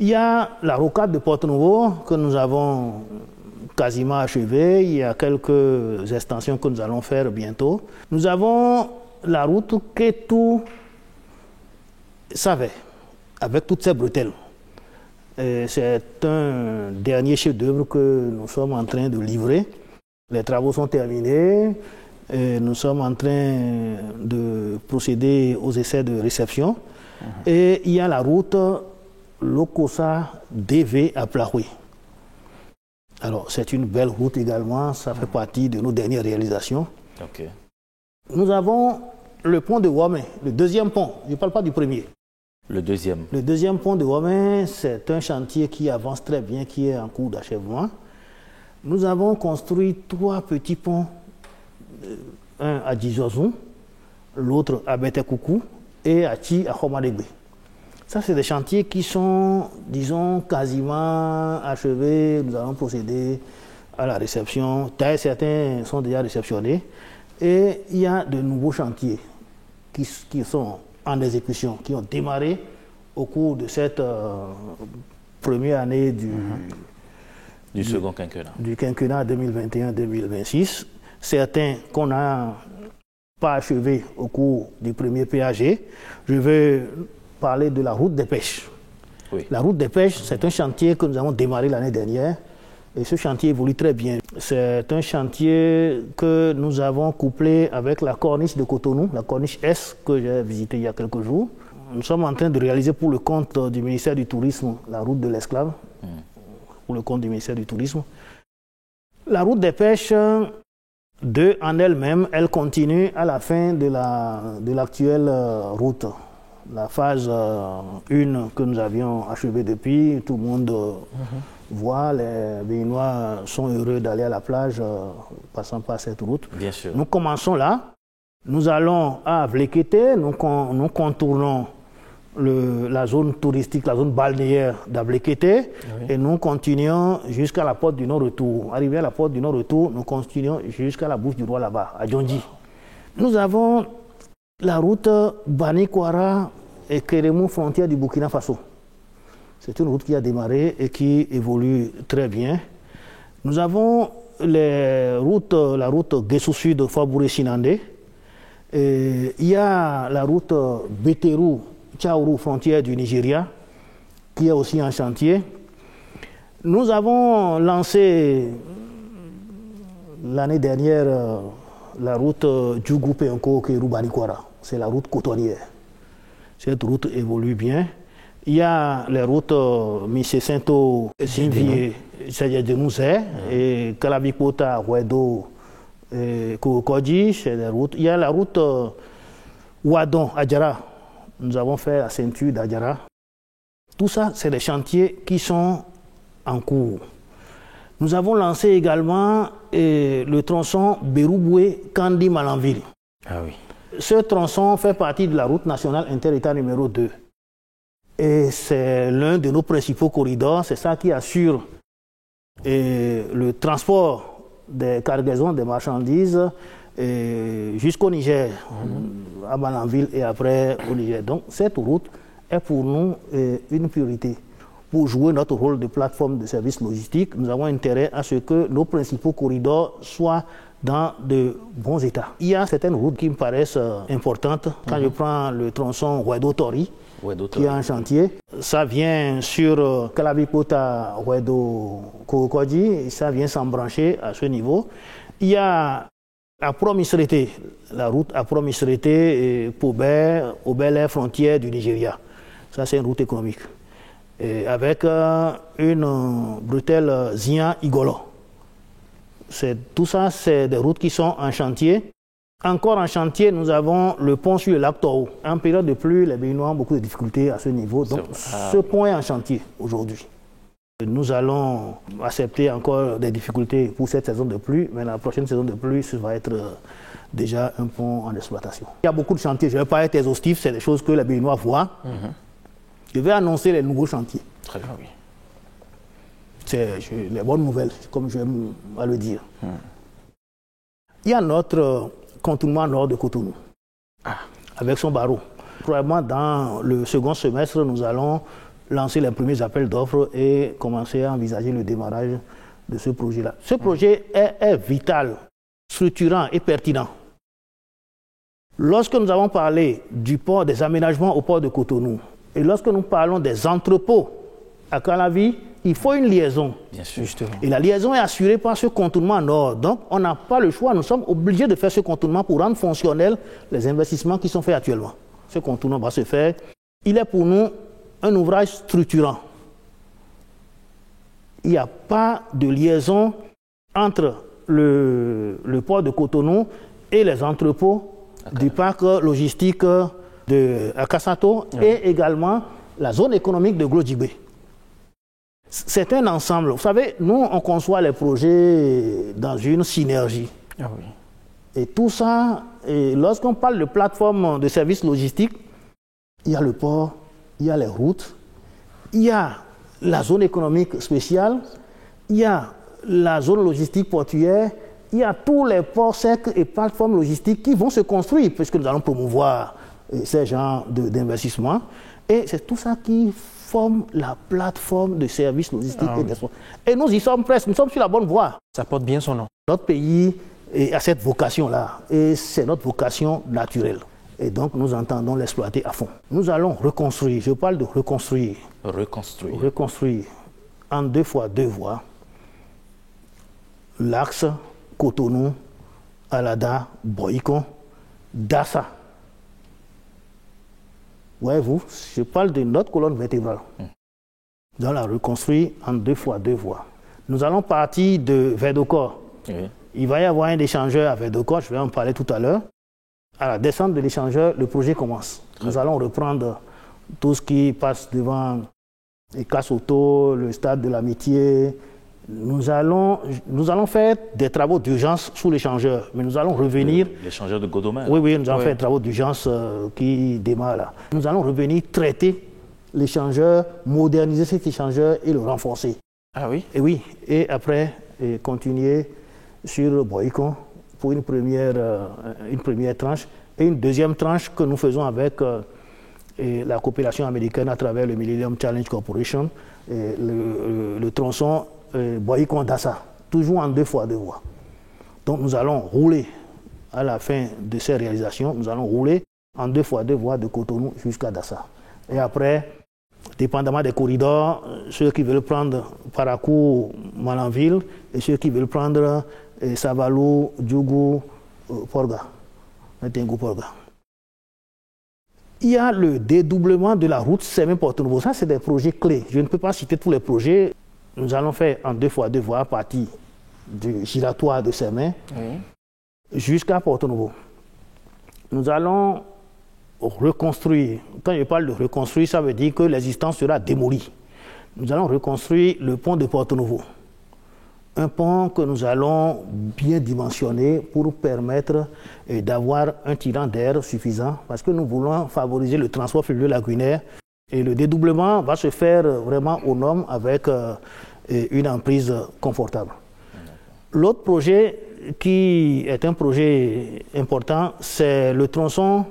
Il y a la rocade de Porto-Novo que nous avons quasiment achevée. Il y a quelques extensions que nous allons faire bientôt. Nous avons la route Ketou-Savais, avec toutes ces bretelles. C'est un dernier chef-d'œuvre que nous sommes en train de livrer. Les travaux sont terminés. Et nous sommes en train de procéder aux essais de réception. Et il y a la route Lokossa-DV à Plahoué. Alors, c'est une belle route également. Ça fait partie de nos dernières réalisations. Okay. Nous avons le pont de Wamé, le deuxième pont. Je ne parle pas du premier. Le deuxième. Le deuxième pont de Wamé, c'est un chantier qui avance très bien, qui est en cours d'achèvement. Nous avons construit 3 petits ponts. Un à Djizozou, l'autre à Betekoukou et à Chi à Khomadegbe. Ça, c'est des chantiers qui sont, disons, quasiment achevés. Nous allons procéder à la réception. Certains sont déjà réceptionnés. Et il y a de nouveaux chantiers qui sont en exécution, qui ont démarré au cours de cette première année du second quinquennat. Du quinquennat 2021-2026. Certains qu'on n'a pas achevés au cours du premier PAG. Je vais parler de la route des pêches. Oui. La route des pêches, c'est un chantier que nous avons démarré l'année dernière et ce chantier évolue très bien. C'est un chantier que nous avons couplé avec la corniche de Cotonou, la corniche S que j'ai visitée il y a quelques jours. Nous sommes en train de réaliser pour le compte du ministère du Tourisme la route de l'esclave, pour le compte du ministère du Tourisme. La route des pêches, en elle-même, elle continue à la fin de l'actuelle route. La phase 1 que nous avions achevée depuis, tout le monde voit, les Béninois sont heureux d'aller à la plage passant par cette route. Bien sûr. Nous commençons là, nous allons à Vlekete, nous contournons la zone touristique, la zone balnéaire d'Ablekete, et nous continuons jusqu'à la porte du non-retour. Arrivé à la porte du non-retour, nous continuons jusqu'à la bouche du roi là-bas, à Djondji. Nous avons la route Bani-Kwara et Kérémou, frontière du Burkina Faso. C'est une route qui a démarré et qui évolue très bien. Nous avons la route Guessou Sud, Fabouré-Sinandé. Il y a la route Beterou, Tchaourou, frontière du Nigeria, qui est aussi en chantier. Nous avons lancé l'année dernière la route Djougou-Penko-Kéroubani-Kwara. C'est la route cotonnière. Cette route évolue bien. Il y a les routes Missé-Sento, Sinvié, Sédia-Denouzé, et Kalabikota, Ouedo, Kokodji, c'est des routes. Il y a la route Ouadon, Adjara. Nous avons fait la ceinture d'Adjara. Tout ça, c'est des chantiers qui sont en cours. Nous avons lancé également le tronçon Berouboué-Kandi-Malanville. Ah oui. Ce tronçon fait partie de la route nationale inter-État numéro 2. Et c'est l'un de nos principaux corridors. C'est ça qui assure le transport des cargaisons, des marchandises jusqu'au Niger, à Malanville et après au Niger. Donc cette route est pour nous une priorité. Pour jouer notre rôle de plateforme de services logistiques, nous avons intérêt à ce que nos principaux corridors soient dans de bons états. Il y a certaines routes qui me paraissent importantes. Quand je prends le tronçon Ouedo-Tori, qui est en chantier, ça vient sur Kalabikota, Ouedo-Kokodji, et ça vient s'embrancher à ce niveau. Il y a à Promisrete, la route à Promisrete et Pobé, au Bel-Air, frontière du Nigeria. Ça, c'est une route économique. Et avec une bretelle Zia-Igolo. Tout ça, c'est des routes qui sont en chantier. Encore en chantier, nous avons le pont sur le lac Toro. En période de pluie, les Béninois ont beaucoup de difficultés à ce niveau. Donc, ce pont est en chantier aujourd'hui. Nous allons accepter encore des difficultés pour cette saison de pluie, mais la prochaine saison de pluie, ça va être déjà un pont en exploitation. Il y a beaucoup de chantiers, je ne vais pas être exhaustif, c'est des choses que les Béninois voient. Je vais annoncer les nouveaux chantiers. Très bien, oui. C'est les bonnes nouvelles, comme j'aime à le dire. Il y a notre contournement nord de Cotonou, avec son barreau. Probablement dans le second semestre, nous allons lancer les premiers appels d'offres et commencer à envisager le démarrage de ce projet-là. Ce projet est vital, structurant et pertinent. Lorsque nous avons parlé du port, des aménagements au port de Cotonou, et lorsque nous parlons des entrepôts à Calavi, il faut une liaison. Bien sûr, justement. Et la liaison est assurée par ce contournement nord. Donc, on n'a pas le choix. Nous sommes obligés de faire ce contournement pour rendre fonctionnels les investissements qui sont faits actuellement. Ce contournement va se faire. Il est pour nous un ouvrage structurant. Il n'y a pas de liaison entre le port de Cotonou et les entrepôts du parc logistique de Akasato et également la zone économique de Glodjibé. C'est un ensemble. Vous savez, nous, on conçoit les projets dans une synergie. Et tout ça, lorsqu'on parle de plateforme de services logistiques, il y a le port, il y a les routes, il y a la zone économique spéciale, il y a la zone logistique portuaire, il y a tous les ports secs et plateformes logistiques qui vont se construire, puisque nous allons promouvoir ces genres d'investissement. Et c'est tout ça qui forme la plateforme de services logistiques et d'export. Et nous y sommes presque, nous sommes sur la bonne voie. Ça porte bien son nom. Notre pays a cette vocation-là, et c'est notre vocation naturelle. Et donc, nous entendons l'exploiter à fond. Nous allons reconstruire, je parle de reconstruire. Reconstruire en 2 fois 2 voies l'axe Cotonou, Alada, Boïkon, Dassa. Voyez-vous, je parle de notre colonne vertébrale. Nous allons la reconstruire en 2 fois 2 voies. Nous allons partir de Verdocor. Il va y avoir un échangeur à Verdocor, je vais en parler tout à l'heure. À la descente de l'échangeur, le projet commence. Nous allons reprendre tout ce qui passe devant les Kassoto, le stade de l'Amitié. Nous allons faire des travaux d'urgence sous l'échangeur, mais nous allons revenir... L'échangeur de Godomain. Oui, nous allons faire des travaux d'urgence qui démarrent là. Nous allons revenir traiter l'échangeur, moderniser cet échangeur et le renforcer. Ah oui? Et oui, et après, continuer sur Boïkon pour une première tranche et une deuxième tranche que nous faisons avec la coopération américaine à travers le Millennium Challenge Corporation, et le tronçon Boïkon-Dassa, toujours en 2 fois 2 voies. Donc nous allons rouler à la fin de ces réalisations, nous allons rouler en 2 fois 2 voies de Cotonou jusqu'à Dassa. Et après, dépendamment des corridors, ceux qui veulent prendre Parakou-Malanville et ceux qui veulent prendre Savalou, Djougou, Porga, Porga. Il y a le dédoublement de la route Sémé-Porto Novo. Ça, c'est des projets clés. Je ne peux pas citer tous les projets. Nous allons faire en 2 fois 2 voies à partir du giratoire de Sémé jusqu'à Porto Novo. Nous allons reconstruire. Quand je parle de reconstruire, ça veut dire que l'existant sera démolie. Nous allons reconstruire le pont de Porto Novo. Un pont que nous allons bien dimensionner pour permettre d'avoir un tirant d'air suffisant, parce que nous voulons favoriser le transport fluvial lagunaire. Et le dédoublement va se faire vraiment aux normes avec une emprise confortable. L'autre projet qui est un projet important, c'est le tronçon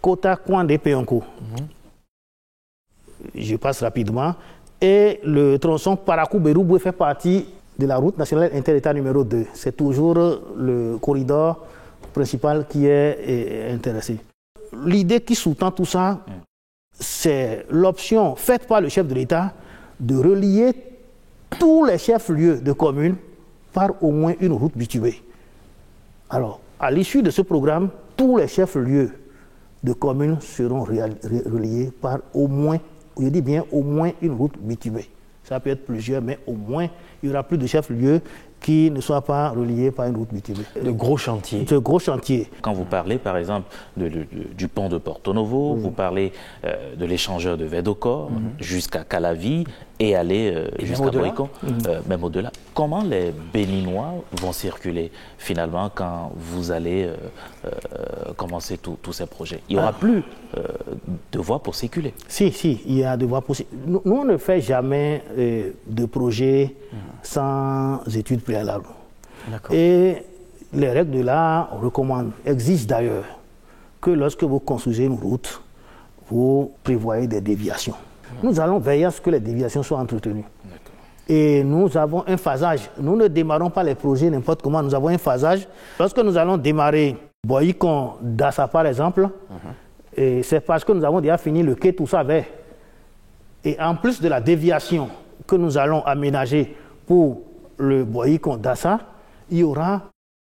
Kota-Kwande-Peyonko. Je passe rapidement. Et le tronçon Parakou-Berouboué fait partie de la route nationale inter-État numéro 2. C'est toujours le corridor principal qui est intéressé. L'idée qui sous-tend tout ça, c'est l'option faite par le chef de l'État de relier tous les chefs-lieux de communes par au moins une route bitumée. Alors, à l'issue de ce programme, tous les chefs-lieux de communes seront reliés par au moins, je dis bien au moins une route bitumée. Ça peut être plusieurs, mais au moins, il y aura plus de chefs-lieux qui ne soit pas relié par une route bitumée. De gros chantiers. De gros chantiers. Quand vous parlez, par exemple, du pont de Porto Novo, vous parlez de l'échangeur de Védocor jusqu'à Calavi et aller jusqu'à Boïcon, même au-delà. Comment les Béninois vont circuler finalement quand vous allez commencer tous ces projets? Il n'y aura plus de voies pour circuler. Si, il y a des voies pour circuler. Nous, on ne fait jamais de projet sans études préalables. Et les règles de l'art recommandent, exigent d'ailleurs, que lorsque vous construisez une route, vous prévoyez des déviations. Nous allons veiller à ce que les déviations soient entretenues. Et nous avons un phasage. Nous ne démarrons pas les projets n'importe comment, nous avons un phasage. Lorsque nous allons démarrer Boïcon Dassa par exemple, c'est parce que nous avons déjà fini le quai Toussaint-Vert. Et en plus de la déviation que nous allons aménager pour le Boïcon Dassa, il y aura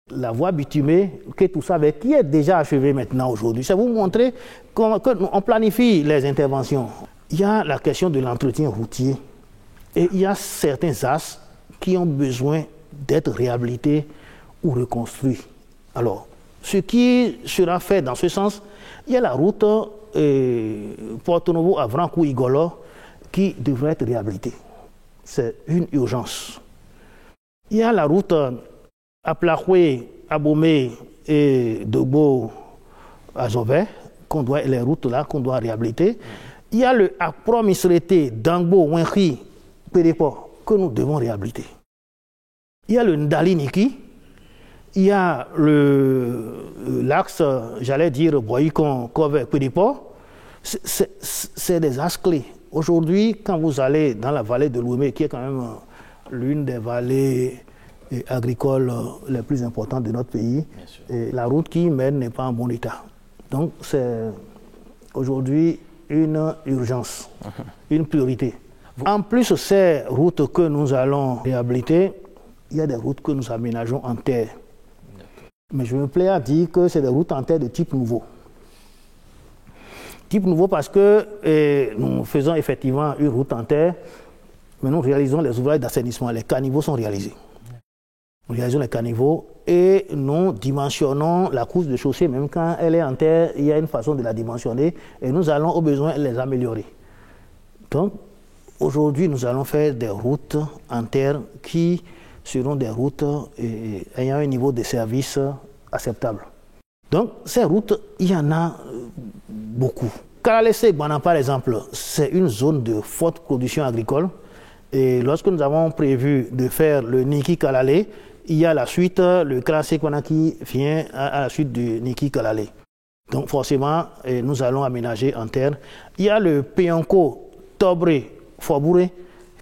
la voie bitumée quai Toussaint-Vert qui est déjà achevée maintenant aujourd'hui. Ça vous montrer qu'on planifie les interventions. Il y a la question de l'entretien routier et il y a certains axes qui ont besoin d'être réhabilités ou reconstruits. Alors, ce qui sera fait dans ce sens, il y a la route Porto Novo à Vrancou-Igolo qui devrait être réhabilitée. C'est une urgence. Il y a la route Aplahoué, Abomey et Dogbo à Zové, les routes là qu'on doit réhabiliter. Il y a le Akpro Misrete, Dangbo, Wenri, Pérépo, que nous devons réhabiliter. Il y a le Ndali Niki, il y a l'axe, j'allais dire, Boïcon, Kove, Pérépo. C'est des axes clés. Aujourd'hui, quand vous allez dans la vallée de l'Ouémé, qui est quand même l'une des vallées agricoles les plus importantes de notre pays, et la route qui y mène n'est pas en bon état. Donc c'est aujourd'hui une urgence, une priorité. En plus de ces routes que nous allons réhabiliter, il y a des routes que nous aménageons en terre. Mais je me plais à dire que c'est des routes en terre de type nouveau. Type nouveau parce que nous faisons effectivement une route en terre, mais nous réalisons les ouvrages d'assainissement. Les caniveaux sont réalisés. Nous réalisons les caniveaux et nous dimensionnons la couche de chaussée. Même quand elle est en terre, il y a une façon de la dimensionner et nous allons au besoin les améliorer. Donc, aujourd'hui, nous allons faire des routes en terre qui seront des routes ayant un niveau de service acceptable. Donc, ces routes, il y en a beaucoup. Kalalé-Segbana, par exemple, c'est une zone de forte production agricole. Et lorsque nous avons prévu de faire le Niki-Kalalé, il y a la suite, le Kalalé-Segbana qui vient à la suite du Niki-Kalalé. Donc, forcément, nous allons aménager en terre. Il y a le Péonko, Tobré, Fobouré,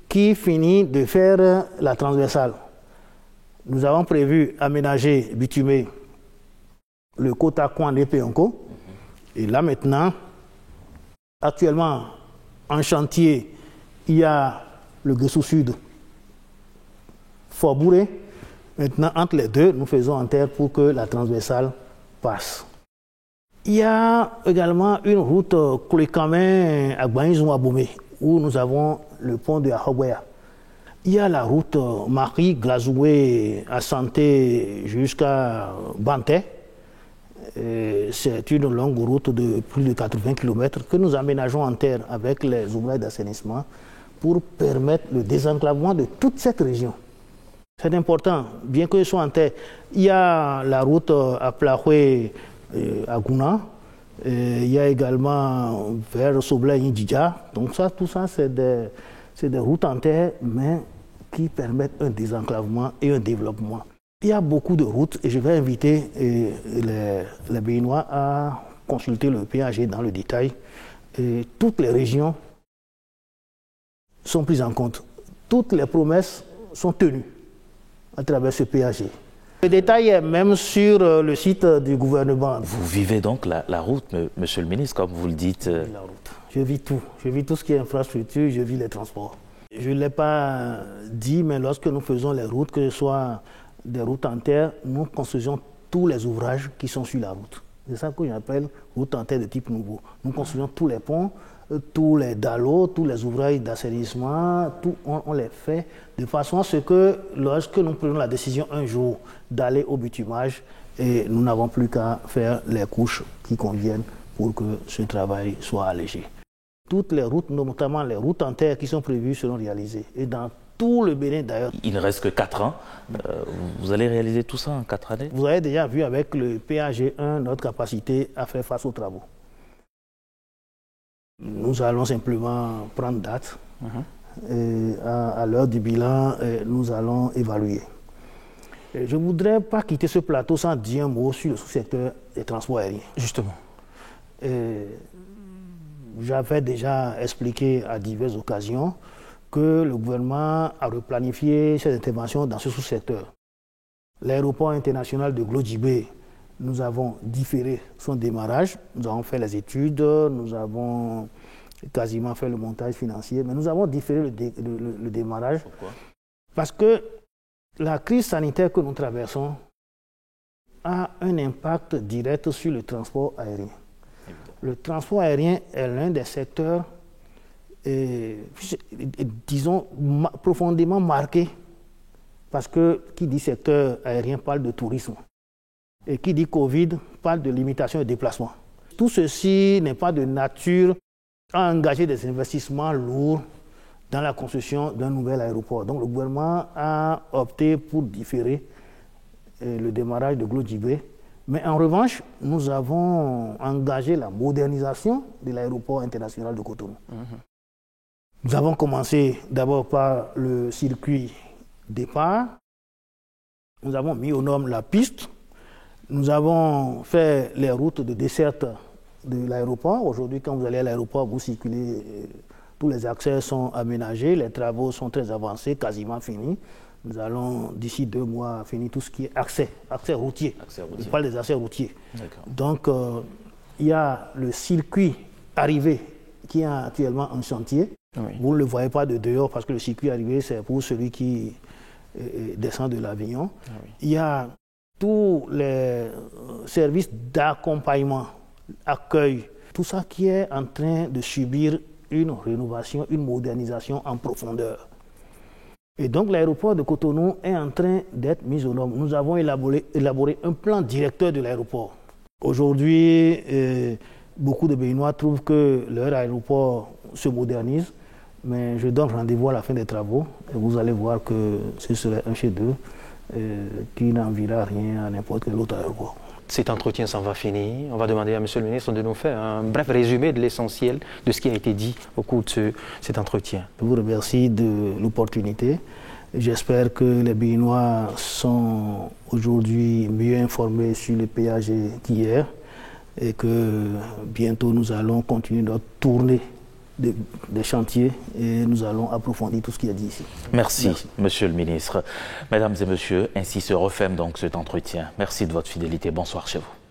qui finit de faire la transversale. Nous avons prévu aménager, bitumer, le Kota-Kouan de Péonko. Et là maintenant, actuellement, en chantier, il y a le Guessou Sud, Fobouré. Maintenant, entre les deux, nous faisons en terre pour que la transversale passe. Il y a également une route Koulékamen à Gbaïzou-Abomey, où nous avons le pont de Ahobwea. Il y a la route Marie-Glazoué à Santé jusqu'à Banté. C'est une longue route de plus de 80 km que nous aménageons en terre avec les ouvrages d'assainissement pour permettre le désenclavement de toute cette région. C'est important, bien que ce soit en terre. Il y a la route à Plahoué à Gouna. Il y a également vers Soblé-Indidja. Donc ça, tout ça, c'est des routes en terre, mais qui permettent un désenclavement et un développement. Il y a beaucoup de routes et je vais inviter les Béninois à consulter le PAG dans le détail. Et toutes les régions sont prises en compte. Toutes les promesses sont tenues à travers ce PAG. Le détail est même sur le site du gouvernement. Vous vivez donc la route, monsieur le ministre, comme vous le dites. La route. Je vis tout. Je vis tout ce qui est infrastructure, je vis les transports. Je ne l'ai pas dit, mais lorsque nous faisons les routes, que ce soit des routes en terre, nous construisons tous les ouvrages qui sont sur la route. C'est ça que j'appelle route en terre de type nouveau. Nous construisons tous les ponts, tous les dallots, tous les ouvrages d'assainissement, on les fait de façon à ce que lorsque nous prenons la décision un jour d'aller au bitumage, et nous n'avons plus qu'à faire les couches qui conviennent pour que ce travail soit allégé. Toutes les routes, notamment les routes en terre qui sont prévues, seront réalisées. Et dans tout le Bénin d'ailleurs. Il ne reste que 4 ans. Vous allez réaliser tout ça en 4 années? Vous avez déjà vu avec le PAG1 notre capacité à faire face aux travaux. Nous allons simplement prendre date. Et à l'heure du bilan, nous allons évaluer. Et je ne voudrais pas quitter ce plateau sans dire un mot sur le sous-secteur des transports aériens. Justement. J'avais déjà expliqué à diverses occasions que le gouvernement a replanifié ses interventions dans ce sous-secteur. L'aéroport international de Glodjibé, nous avons différé son démarrage. Nous avons fait les études, nous avons quasiment fait le montage financier, mais nous avons différé le démarrage. Pourquoi? Parce que la crise sanitaire que nous traversons a un impact direct sur le transport aérien. Le transport aérien est l'un des secteurs, disons, profondément marqué, parce que qui dit secteur aérien parle de tourisme. Et qui dit Covid parle de limitation de déplacement. Tout ceci n'est pas de nature à engager des investissements lourds dans la construction d'un nouvel aéroport. Donc le gouvernement a opté pour différer le démarrage de Glodjibé. Mais en revanche, nous avons engagé la modernisation de l'aéroport international de Cotonou. Nous avons commencé d'abord par le circuit départ. Nous avons mis aux normes la piste. Nous avons fait les routes de desserte de l'aéroport. Aujourd'hui, quand vous allez à l'aéroport, vous circulez, tous les accès sont aménagés, les travaux sont très avancés, quasiment finis. Nous allons, d'ici 2 mois, finir tout ce qui est accès routier. Je parle des accès routiers. Donc, il y a le circuit arrivé qui est actuellement en chantier. Oui. Vous ne le voyez pas de dehors parce que le circuit arrivé, c'est pour celui qui descend de l'Avignon. Oui. Il y a tous les services d'accompagnement, accueil, tout ça qui est en train de subir une rénovation, une modernisation en profondeur. Et donc l'aéroport de Cotonou est en train d'être mis aux normes. Nous avons élaboré un plan directeur de l'aéroport. Aujourd'hui, beaucoup de Béninois trouvent que leur aéroport se modernise, mais je donne rendez-vous à la fin des travaux et vous allez voir que ce serait un chef-d'œuvre qui n'enviera rien à n'importe quel autre aéroport. Cet entretien s'en va finir. On va demander à M. le ministre de nous faire un bref résumé de l'essentiel de ce qui a été dit au cours de cet entretien. Je vous remercie de l'opportunité. J'espère que les Béninois sont aujourd'hui mieux informés sur le PAG qu'hier et que bientôt nous allons continuer notre tournée des chantiers et nous allons approfondir tout ce qui est dit ici. Merci, Monsieur le ministre. Mesdames et Messieurs, ainsi se referme donc cet entretien. Merci de votre fidélité. Bonsoir chez vous.